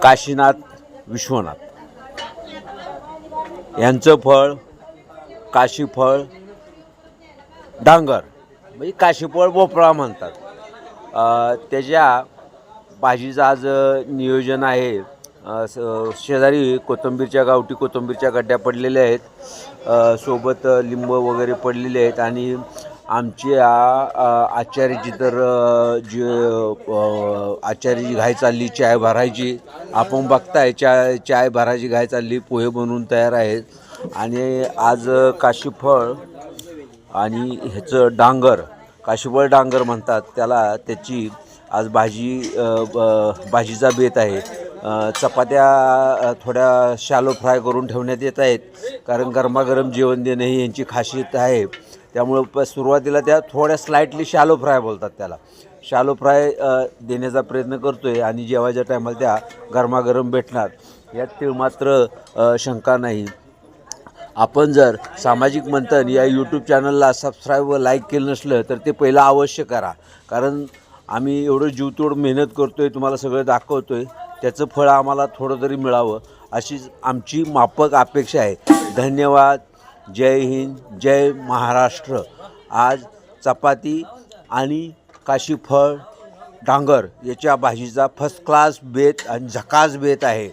काशीनाथ विश्वनाथ यांचं फळ काशीफळ डांगर म्हणजे काशीफळ भोपळा म्हणतात. त्याच्या भाजीचं आज नियोजन आहे. शेजारी कोथिंबीरच्या गावठी कोथिंबीरच्या गड्ड्या पडलेल्या आहेत, सोबत लिंब वगैरे पडलेले आहेत आणि आमच्या आचार्याची तर आचार्याची घाई चालली चाय भरायची. आपण बघताय चाय भरायची घाई चालली, पोहे बनवून तयार आहेत आणि आज काशीफळ आणि ह्याचं डांगर काशीफळ डांगर म्हणतात त्याला, त्याची आज भाजीचा बेत आहे. चपात्या थोड्या शॅलो फ्राय करून ठेवण्यात येत आहेत, कारण गरमागरम जेवण देणं ही यांची खासियत आहे. त्यामुळं सुरुवातीला त्या थोड्या स्लाइटली शॅलो फ्राय बोलतात त्याला, शॅलो फ्राय देण्याचा प्रयत्न करतो आहे आणि जेवायच्या टायमाला त्या गरमागरम भेटणार यात मात्र शंका नाही. आपण जर सामाजिक मंथन या यूट्यूब चॅनलला सबस्क्राईब व लाईक केलं नसलं तर ते पहिलं अवश्य करा, कारण आम्ही एवढं जीवतोड मेहनत करतो आहे, तुम्हाला सगळं दाखवतो आहे, त्याचं फळ आम्हाला थोडं तरी मिळावं अशीच आमची माफक अपेक्षा आहे. धन्यवाद. जय हिंद, जय महाराष्ट्र. आज चपाती आणि काशीफळ डांगर याच्या भाजीचा फर्स्ट क्लास बेत आणि झकास बेत आहे.